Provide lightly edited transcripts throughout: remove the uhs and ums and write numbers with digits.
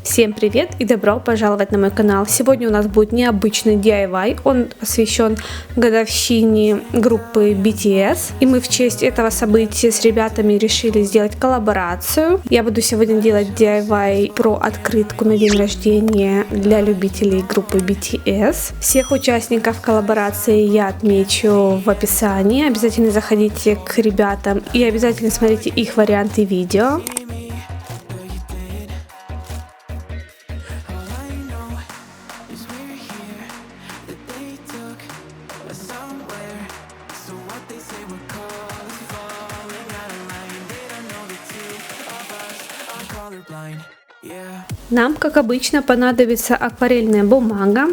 Всем привет и добро пожаловать на мой канал. Сегодня у нас будет необычный DIY. Он посвящен годовщине группы BTS. И мы в честь этого события с ребятами решили сделать коллаборацию. Я буду сегодня делать DIY про открытку на день рождения для любителей группы BTS. Всех участников коллаборации я отмечу в описании. Обязательно заходите к ребятам и обязательно смотрите их варианты видео. Нам, как обычно, понадобится акварельная бумага.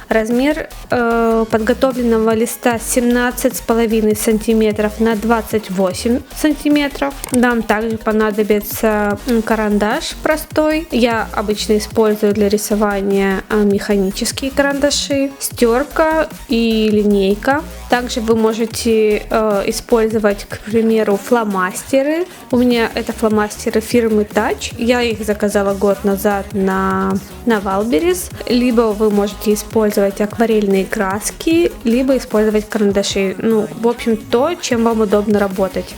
Размер подготовленного листа 17,5 сантиметров на 28 сантиметров. Нам также понадобится карандаш простой. Я обычно использую для рисования механические карандаши, стерка и линейка. Также вы можете использовать, к примеру, фломастеры. У меня это фломастеры фирмы Touch. Я их заказала год назад на Wildberries. Либо вы можете использовать акварельные краски, либо использовать карандаши. В общем, то, чем вам удобно работать.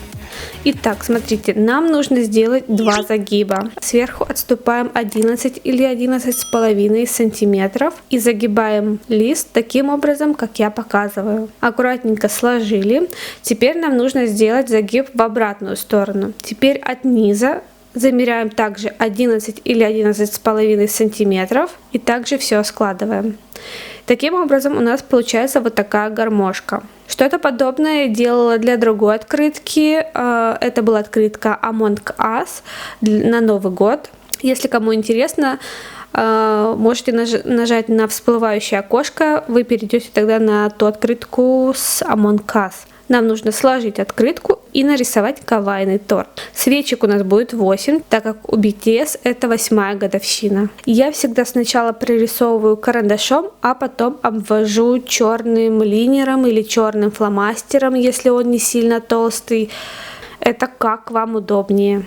Итак, смотрите, нам нужно сделать два загиба. Сверху отступаем 11 или 11,5 сантиметров и загибаем лист таким образом, как я показываю. Аккуратненько сложили. Теперь нам нужно сделать загиб в обратную сторону. Теперь от низа замеряем также 11 или 11,5 сантиметров и также все складываем. Таким образом у нас получается вот такая гармошка. Что-то подобное я делала для другой открытки. Это была открытка Among Us на Новый год. Если кому интересно, можете нажать на всплывающее окошко. Вы перейдете тогда на ту открытку с Among Us. Нам нужно сложить открытку и нарисовать кавайный торт. Свечек у нас будет 8, так как у BTS это 8-я годовщина. Я всегда сначала прорисовываю карандашом, а потом обвожу черным линером или черным фломастером, если он не сильно толстый. Это как вам удобнее.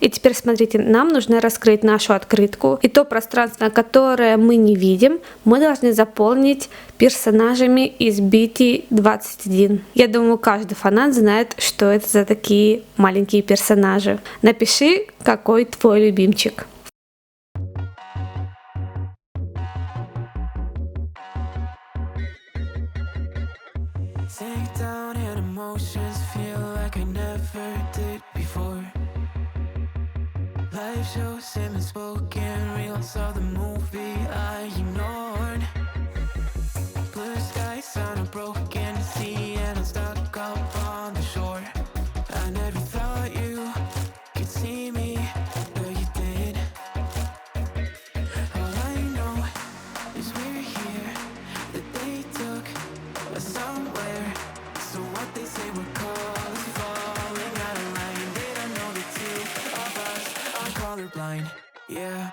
И теперь смотрите, нам нужно раскрыть нашу открытку. И то пространство, которое мы не видим, мы должны заполнить персонажами из BT21. Я думаю, каждый фанат знает, что это за такие маленькие персонажи. Напиши, какой твой любимчик. Sink down and emotions feel like I never did before. Live shows and spoken reels of the movie I ignored. Blue skies on a broken sea and I'm stuck up on the shore. I never thought you could see me, but you did. All I know is we're here, that they took us somewhere. So what they say we're called is falling out of line. They don't know the two of us are colorblind, yeah.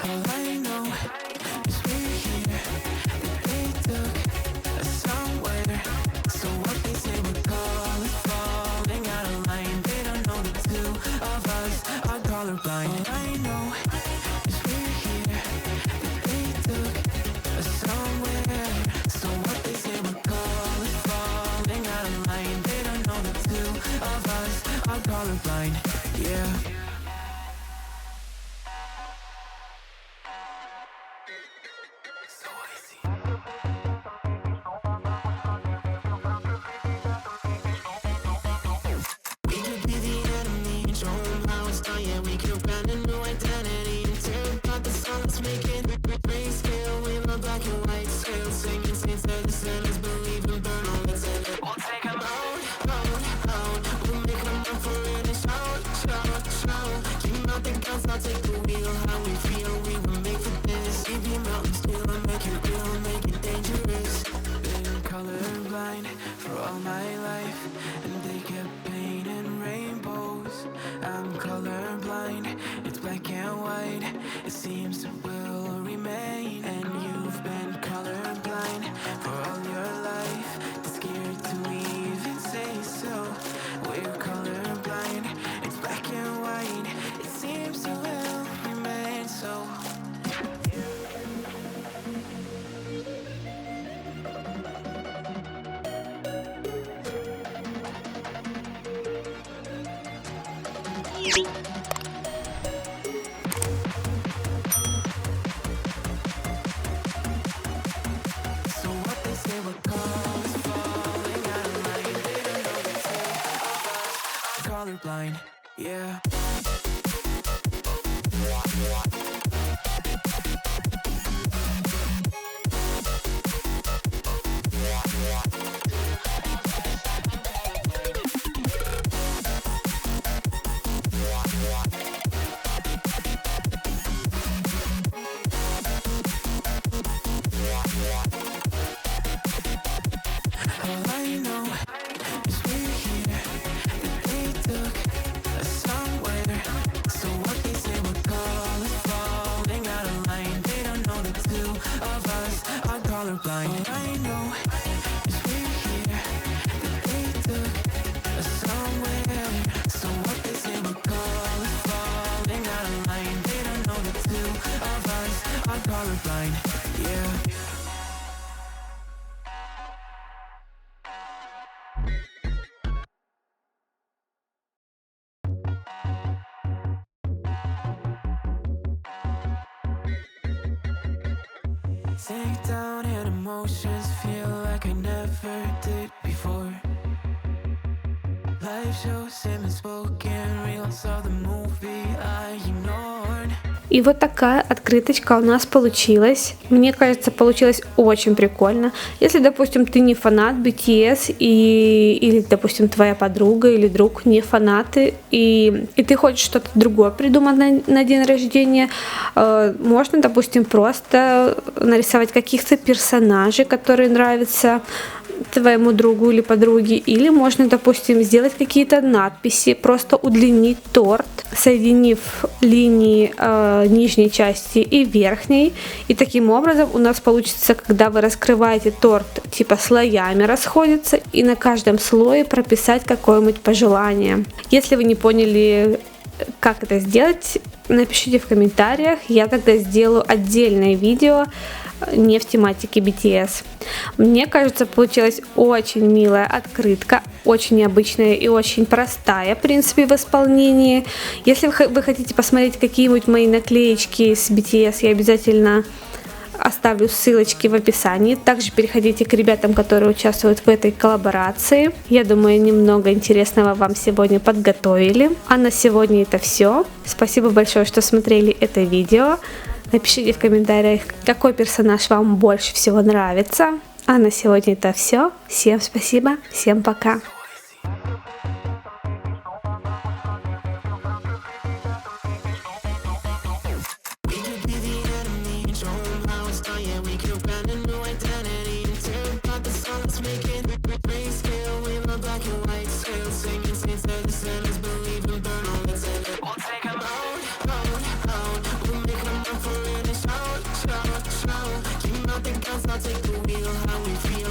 All I know is we're here, that they took us somewhere. So what they say we're called is falling out of line. They don't know the two of us are colorblind. All I know is we're here, that they took us somewhere. So what they say we're called is falling out of line. They don't know the two of us are colorblind, yeah. Colorblind for all my life, and they kept painting rainbows. I'm colorblind, it's black and white. It seems it will remain. And you've been colorblind for all your life, too scared to even say so. We're colorblind, it's black and white. It seems it will remain so. So what they say we're called is falling out of line. They don't know the two of us are colorblind, yeah. All I know is we're here, that they took us somewhere. So what they say we're called is falling out of line. They don't know the two of us are colorblind. All I know is we're here, that they took us somewhere. So what they say we're called is falling out of line. They don't know the two of us are colorblind, yeah. Sink down and emotions feel like I never did before. Live shows and spoken reels of the movie I ignored. И вот такая открыточка у нас получилась. Мне кажется, получилось очень прикольно. Если, допустим, ты не фанат BTS, или, допустим, твоя подруга или друг не фанаты, и ты хочешь что-то другое придумать на день рождения, можно, допустим, просто нарисовать каких-то персонажей, которые нравятся твоему другу или подруге, или можно, допустим, сделать какие-то надписи, просто удлинить торт, соединив линии нижней части и верхней, и таким образом у нас получится, когда вы раскрываете торт, типа слоями расходится, и на каждом слое прописать какое-нибудь пожелание. Если вы не поняли, как это сделать, напишите в комментариях, я тогда сделаю отдельное видео не в тематике BTS. Мне кажется, получилась очень милая открытка, очень необычная и очень простая, в принципе, в исполнении. Если вы хотите посмотреть какие-нибудь мои наклеечки с BTS, я обязательно оставлю ссылочки в описании. Также переходите к ребятам, которые участвуют в этой коллаборации. Я думаю, немного интересного вам сегодня подготовили. А на сегодня это все. Спасибо большое, что смотрели это видео. Напишите в комментариях, какой персонаж вам больше всего нравится. А на сегодня это все. Всем спасибо, всем пока. We'll take 'em out.